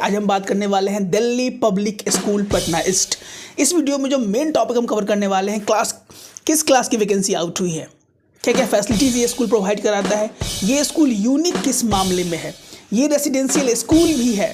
आज हम बात करने वाले हैं Delhi public school Patna east. इस वीडियो में जो मेन टॉपिक हम कवर करने वाले हैं, किस क्लास की वैकेंसी आउट हुई है, क्या क्या फैसिलिटीज़ ये स्कूल प्रोवाइड कराता है, ये स्कूल यूनिक किस मामले में है, ये रेसिडेंशियल स्कूल भी है,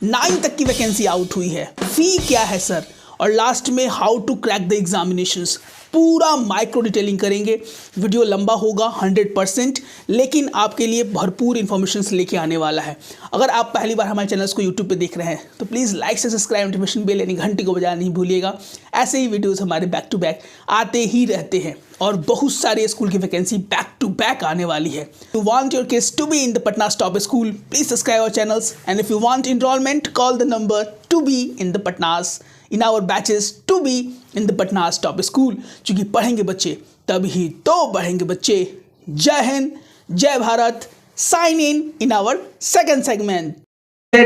9 तक की वैकेंसी आउट हुई है, फ़ी क्या है सर, और लास्ट में how to crack the examinations. पूरा माइक्रो डिटेलिंग करेंगे। वीडियो लंबा होगा 100%, लेकिन आपके लिए भरपूर इन्फॉर्मेशन लेके आने वाला है। अगर आप पहली बार हमारे चैनल्स को यूट्यूब पे देख रहे हैं तो प्लीज़ लाइक से सब्सक्राइब, नोटिफिकेशन बेल यानी घंटी को बजाना नहीं भूलिएगा। ऐसे ही वीडियोस हमारे बैक टू बैक आते ही रहते हैं और बहुत सारे स्कूल की वैकेंसी बैक टू बैक आने वाली है। You want your kids to be in the Patna top school, please subscribe our channels and if you want enrollment call the number to be in the Patna's in our batches to be in the Patna's top school. क्योंकि पढ़ेंगे बच्चे तभी तो बढ़ेंगे बच्चे। जय हिंद, जय Bharat. Sign in our second segment.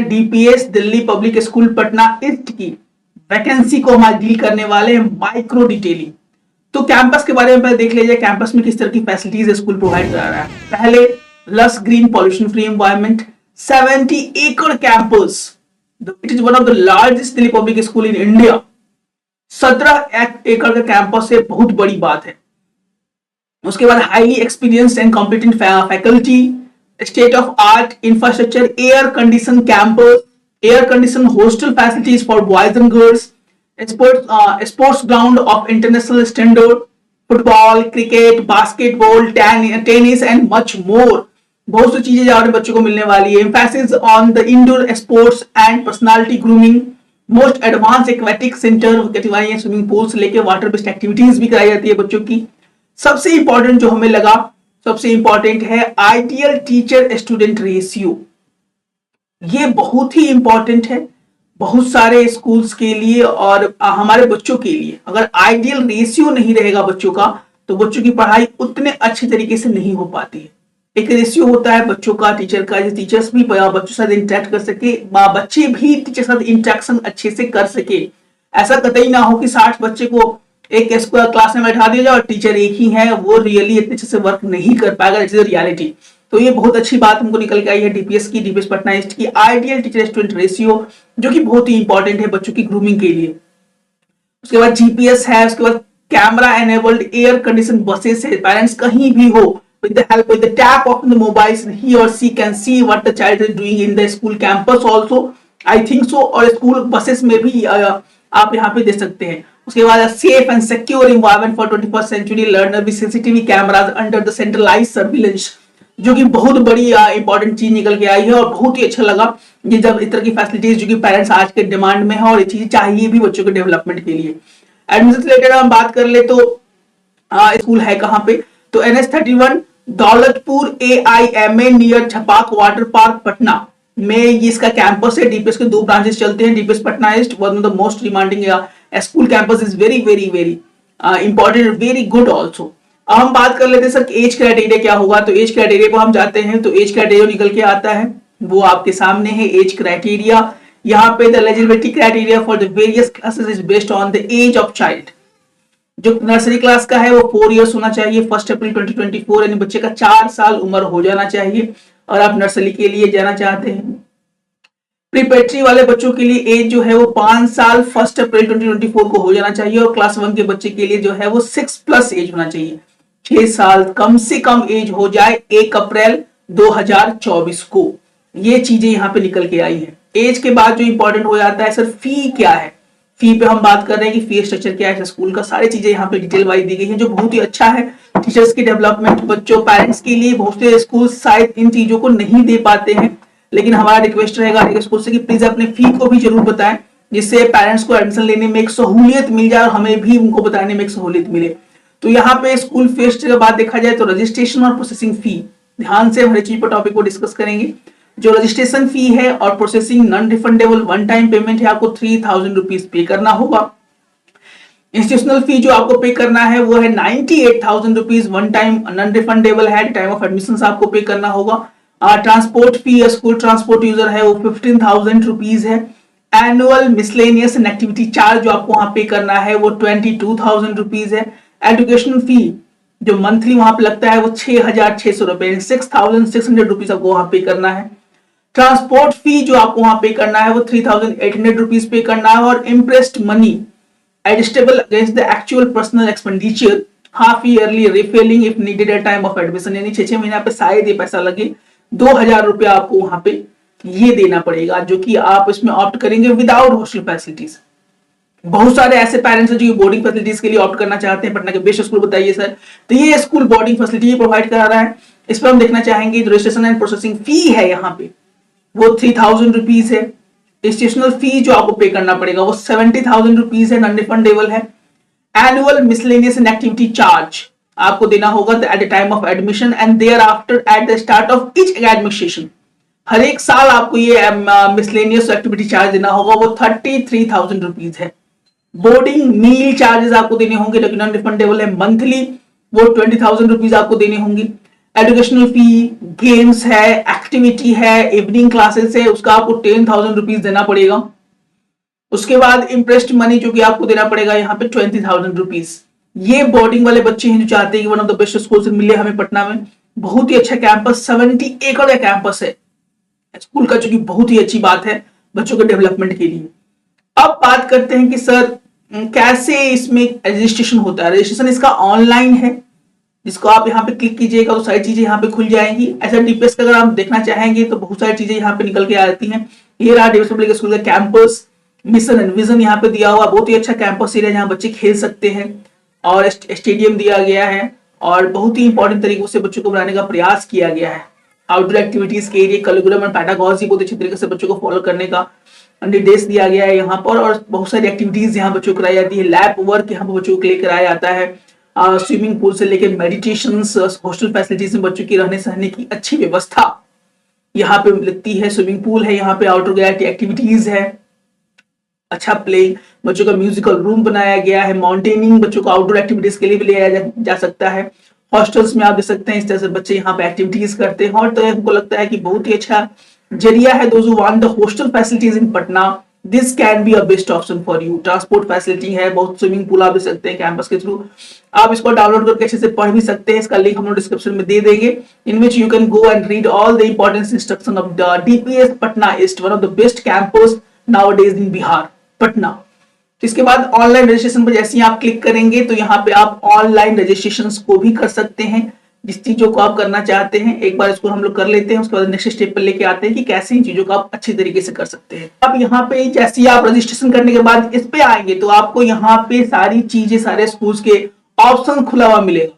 DPS Delhi public school Patna east की वैकेंसी को हम आज डील करने वाले हैं माइक्रो डिटेलिंग। तो कैंपस के बारे में पहले देख लीजिए, कैंपस में किस तरह की फैसिलिटीज स्कूल प्रोवाइड करा रहा है। पहले लस ग्रीन पॉल्यूशन फ्री एनवायरनमेंट, 70 एकड़ campus, it is one of the largest Delhi public school in India. 17 एकड़ का कैंपस है, बहुत बड़ी बात है। उसके बाद highly experienced and competent faculty, state of art infrastructure, air condition campus, air condition hostel facilities for boys and girls, sports ground of international standard, football, cricket, basketball, tennis and much more. बहुत सी चीजें जहां बच्चों को मिलने वाली है। Emphasis on the indoor sports and personality grooming, most advance aquatic centre, swimming pool से लेकर वाटर बेस्ड एक्टिविटीज भी कराई जाती है बच्चों की। सबसे इंपॉर्टेंट जो हमें लगा, सबसे इंपॉर्टेंट है आइडियल टीचर स्टूडेंट रेशियो। ये बहुत ही इंपॉर्टेंट है बहुत सारे स्कूल्स के लिए और हमारे बच्चों के लिए। अगर आइडियल रेशियो नहीं रहेगा बच्चों का तो बच्चों की पढ़ाई उतने अच्छे तरीके से नहीं हो पाती है। एक रेशियो होता है बच्चों का, टीचर का, टीचर्स भी बच्चों के साथ इंटरेक्ट कर सके, बच्चे भी टीचर के साथ इंटरेक्शन अच्छे से कर सके। ऐसा कतई ना हो कि 60 बच्चे को एक क्लास में बैठा दिया जाए और टीचर एक ही है, वो रियली इतने अच्छे से वर्क नहीं कर पाएगा। It is reality. तो ये बहुत अच्छी बात हमको निकल के आई है डीपीएस पटना ईस्ट की आइडियल टीचर स्टूडेंट रेशियो, जो कि बहुत ही इंपॉर्टेंट है बच्चों की ग्रूमिंग के लिए। उसके बाद जीपीएस है, उसके बाद camera enabled air condition buses है। पेरेंट्स कहीं भी हो, with the tap of the mobiles, he or she can see what the child is doing in the school campus also, I think so। और school buses में भी आप यहाँ पे दे सकते हैं। उसके बाद safe and secure environment for 21st century learner with CCTV cameras under the centralised surveillance, जो कि बहुत बड़ी इंपॉर्टेंट चीज निकल के आई है और बहुत ही अच्छा लगा ये जब इस तरह की फैसिलिटीज जो कि पेरेंट्स आज के डिमांड में है और ये चीज चाहिए भी बच्चों के डेवलपमेंट के लिए। एडमिशन से रिलेटेड हम बात कर ले तो स्कूल है कहाँ पे, तो NH31 दौलतपुर AIMA नियर छपाक वाटर पार्क पटना में ये इसका कैंपस है। डीपीएस के 2 ब्रांचेस चलते हैं, DPS Patna East, one of the most demanding school campus, is very very very important, very good also. अब हम बात कर लेते हैं सर एज क्राइटेरिया क्या होगा। तो एज क्राइटेरिया को हम जाते हैं तो एज क्राइटेरिया निकल के आता है, वो आपके सामने है। एज क्राइटेरिया यहाँ पे the eligibility criteria for the various classes is based on the age of child. जो नर्सरी क्लास का है वो 4 इयर्स होना चाहिए, 1 अप्रैल 2024, यानी बच्चे का 4 साल उम्र हो जाना चाहिए और आप नर्सरी के लिए जाना चाहते हैं। प्रीपेट्री वाले बच्चों के लिए एज जो है वो 5 साल 1 अप्रैल 2024 को हो जाना चाहिए और क्लास 1 के बच्चे के लिए जो है वो 6+ एज होना चाहिए, 6 साल कम से कम एज हो जाए 1 अप्रैल 2024 को। ये चीजें यहाँ पे निकल के आई है। एज के बाद जो इंपॉर्टेंट हो जाता है सर फी क्या है। फी पे हम बात कर रहे हैं कि फी स्ट्रक्चर क्या है स्कूल का, सारी चीजें यहाँ पे डिटेल वाइज दी गई है, जो बहुत ही अच्छा है टीचर्स की डेवलपमेंट, बच्चों, पेरेंट्स के लिए। बहुत से स्कूल शायद इन चीजों को नहीं दे पाते हैं, लेकिन हमारा रिक्वेस्ट रहेगा स्कूल से कि प्लीज अपने फी को भी जरूर बताएं, जिससे पेरेंट्स को एडमिशन लेने में एक सहूलियत मिल जाए और हमें भी उनको बताने में एक सहूलियत मिले। तो यहाँ पे स्कूल फीस के बाद देखा जाए तो रजिस्ट्रेशन और प्रोसेसिंग फी, ध्यान से हर चीज पर टॉपिक को डिस्कस करेंगे। जो रजिस्ट्रेशन फी है और processing non refundable one time payment है, आपको 3000 रुपीज पे करना होगा। इंस्टीट्यूशनल फी जो आपको पे करना है वो है 98,000 rupees, one time non refundable है, टाइम ऑफ एडमिशन आपको पे करना होगा। ट्रांसपोर्ट फी, स्कूल ट्रांसपोर्ट यूजर है वो 15,000 रुपीज है। Annual miscellaneous and activity charge जो आपको वहां पे करना है वो 22,000 रुपीज है। एजुकेशनल फी जो मंथली वहां पे लगता है वो 6,600 रुपए, 6,600 रुपीज आपको वहां पे करना है। ट्रांसपोर्ट फी जो आपको वहां पे करना है वो 3,800 रुपीज पे करना है, और interest money adjustable against the actual personal expenditure half yearly refilling if needed at time of admission, यानी 6 महीना पे शायद ये पैसा लगे, 2,000 रुपया आपको वहां पे ये देना पड़ेगा, जो कि आप इसमें ऑप्ट करेंगे विदाउट हॉस्टल फैसिलिटीज। बहुत सारे ऐसे पेरेंट्स हैं जो बोर्डिंग फैसिलिटीज के लिए ऑप्ट करना चाहते हैं। पटना के बेस्ट स्कूल बताइए सर, तो ये स्कूल बोर्डिंग फैसिलिटी प्रोवाइड करा रहा है। इस पर हम देखना चाहेंगे जो रजिस्ट्रेशन एंड प्रोसेसिंग फी है यहाँ पे वो 3,000 रुपीज है। रजिस्ट्रेशनल फी जो आपको पे करना पड़ेगा वो 70,000 रुपीज है, नॉन रिफंडेबल है। Annual miscellaneous and activity charge आपको देना होगा at the time of admission and thereafter at the start of each academic session. हर एक साल आपको ये मिसलेनियस एक्टिविटी चार्ज देना होगा, वो 33,000 रुपीज है। बोर्डिंग मील चार्जेस आपको देने होंगे लेकिन नॉन रिफंडेबल है, मंथली वो 20,000 रुपीज आपको देने होंगे। एजुकेशनल फी, गेम्स है, एक्टिविटी है, इवनिंग क्लासेस है, उसका आपको 10,000 रुपीज देना पड़ेगा। उसके बाद इंटरेस्ट मनी जो कि आपको देना पड़ेगा यहाँ पे 20,000 रुपीज। ये बोर्डिंग वाले बच्चे हैं जो चाहते हैं कि one of the best school मिले हमें पटना में, बहुत ही अच्छा कैंपस, 70 एकड़ का कैंपस है स्कूल का, जो कि बहुत ही अच्छी बात है बच्चों के डेवलपमेंट के लिए। अब बात करते हैं कि सर कैसे इसमें रजिस्ट्रेशन होता है। रजिस्ट्रेशन इसका ऑनलाइन है, जिसको आप यहाँ पे क्लिक कीजिएगा तो सारी चीजें यहाँ पे खुल जाएंगी। ऐसा डीपीएस का अगर आप देखना चाहेंगे तो बहुत सारी चीजें यहाँ पे निकल के आती हैं। ये रहा डीपीएस पब्लिक स्कूल का कैंपस, मिशन एंड विजन यहाँ पे दिया हुआ, बहुत ही अच्छा कैंपस एरिया जहाँ बच्चे खेल सकते हैं, और स्टेडियम दिया गया है, और बहुत ही इंपॉर्टेंट तरीकों से बच्चों को बनाने का प्रयास किया गया है। आउटडोर एक्टिविटीज के लिए करिकुलम एंड पैडागॉजी बहुत अच्छी तरीके से बच्चों को फॉलो करने का निर्देश दिया गया है यहाँ पर, और बहुत सारी एक्टिविटीज यहाँ बच्चों को कराई जाती है। लैब वर्क यहाँ पर बच्चों को लिए कराया जाता है, स्विमिंग पूल से लेकर मेडिटेशन, हॉस्टल फैसिलिटीज में बच्चों की रहने सहने की अच्छी व्यवस्था यहाँ पे लगती है। स्विमिंग पूल है यहाँ पे, आउटडोर एक्टिविटीज है, अच्छा प्ले, बच्चों का म्यूजिकल रूम बनाया गया है, माउंटेनिंग बच्चों को आउटडोर एक्टिविटीज के लिए भी लिया जा सकता है। हॉस्टल्स में आप देख सकते हैं इस तरह से बच्चे यहाँ पे एक्टिविटीज करते हैं, और तो हमको लगता है कि बहुत ही अच्छा जरिया है। Those who want the hostel facilities in Patna, this can be a best option for you. Transport facility है, बहुत स्विमिंग पूल आप देख सकते हैं कैंपस के थ्रू, आप इसको डाउनलोड करके अच्छे से पढ़ भी सकते हैं। इसका लिंक हम लोग डिस्क्रिप्शन में दे देंगे, in which you can go and read all the important instruction of the DPS Patna East, one of the best campus nowadays in Bihar Patna. तो इसके बाद ऑनलाइन रजिस्ट्रेशन पर जैसे ही आप क्लिक करेंगे तो यहाँ पे आप ऑनलाइन रजिस्ट्रेशन को भी कर सकते हैं, जिस चीजों को आप करना चाहते हैं। एक बार इसको हम लोग कर लेते हैं, उसके बाद नेक्स्ट स्टेप पर लेके आते हैं कि कैसे इन चीजों को आप अच्छी तरीके से कर सकते हैं। अब यहाँ पे जैसे ही आप रजिस्ट्रेशन करने के बाद इस पे आएंगे तो आपको यहाँ पे सारी चीजें, सारे स्कूल्स के ऑप्शन खुला हुआ मिलेगा।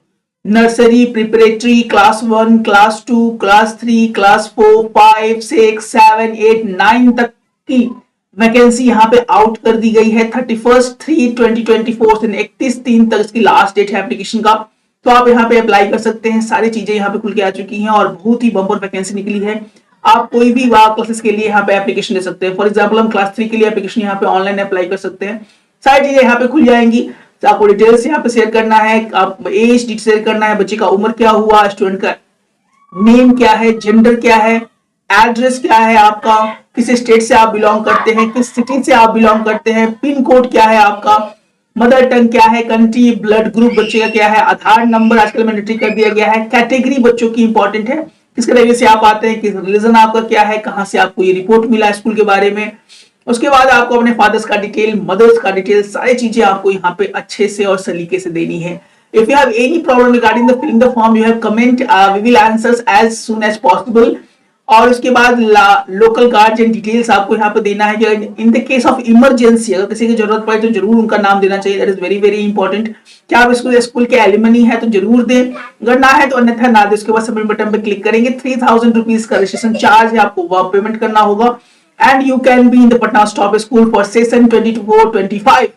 Nursery, preparatory, class 1, class 2, class 3, class 4, 5, 6, 7, 8, 9 तक की वैकेंसी यहाँ पे आउट कर दी गई है। 31/3/2024 से 31/3 तक इसकी लास्ट डेट है एप्लीकेशन का, तो आप यहाँ पे अप्लाई कर सकते हैं। सारी चीजें यहाँ पे खुल के आ चुकी हैं और बहुत ही बम्पर वैकेंसी निकली है। आप कोई भी क्लासेस के लिए यहाँ पे एप्लीकेशन दे सकते हैं। फॉर एग्जाम्पल हम क्लास 3 के लिए एप्लीकेशन यहाँ पे ऑनलाइन अप्लाई कर सकते हैं। सारी चीजें यहाँ पे खुल जाएंगी। तो आपको डिटेल्स यहाँ पे शेयर करना है, आप एज शेयर करना है, बच्चे का उम्र क्या हुआ, स्टूडेंट का नेम क्या है, जेंडर क्या है, एड्रेस क्या है आपका, किस स्टेट से आप बिलोंग करते हैं, किस सिटी से आप बिलोंग करते हैं, पिन कोड क्या है आपका, मदर टंग क्या है, कंट्री, ब्लड ग्रुप बच्चे का क्या है, आधार नंबर आजकल मैंडेटरी कर दिया गया है, कैटेगरी बच्चों की इंपॉर्टेंट है, किस कैटेगरी से आप आते हैं, किस रिलीजन आपका क्या है, कहां से आपको ये रिपोर्ट मिला स्कूल के बारे में। उसके बाद आपको अपने फादर्स का डिटेल, मदर्स का डिटेल, सारी चीजें आपको यहाँ पे अच्छे से और सलीके से देनी है। If you have any problem regarding the filling the form, you have comment. We will answers as soon as possible. और उसके बाद लोकल गार्जियन डिटेल्स आपको यहाँ पे देना है कि in the case of emergency अगर किसी की जरूरत पड़े तो जरूर उनका नाम देना चाहिए। That is very very important. क्या आप स्कूल के एलिमनी है तो जरूर दें, अगर ना है तो अन्यथा ना दे। उसके बाद सबमिट बटन पे क्लिक करेंगे। 3000 रुपीज का रजिस्ट्रेशन चार्ज है, आपको वह पेमेंट करना होगा। And you can be in the Patna stop school for session 24-25।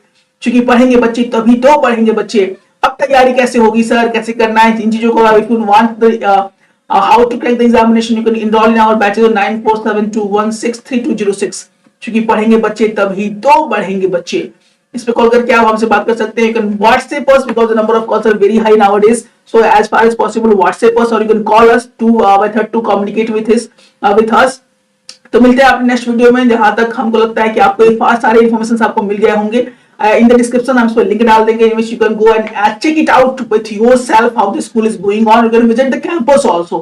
चूंकि पढ़ेंगे बच्चे तभी तो पढ़ेंगे बच्चे। अब तैयारी कैसे होगी सर, कैसे करना है, इन चीजों को if you want the how to crack the examination, you can enroll in our batches on 9472163206। क्योंकि पढ़ेंगे बच्चे तभी तो बढ़ेंगे बच्चे। इस पे कॉल करके आप हमसे बात कर सकते हैं। You can WhatsApp us because the number of calls are very high nowadays. So as far as possible WhatsApp us or you can call us to method to communicate with us। तो मिलते हैं आपने next video में, जहां तक हमको लगता है कि आपको ये सारे इन्फॉर्मेशन आपको मिल गए होंगे। In the description हम इसको लिंक डाल देंगे in which you can go and check it out with yourself how the school is going on. You can visit the campus also.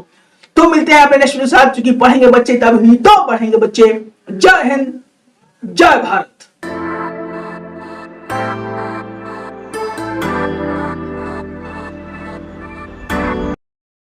तो मिलते हैं अपने नेक्स्ट वीडियो के साथ, क्योंकि पढ़ेंगे बच्चे तभी तो पढ़ेंगे बच्चे। जय हिंद, जय भारत।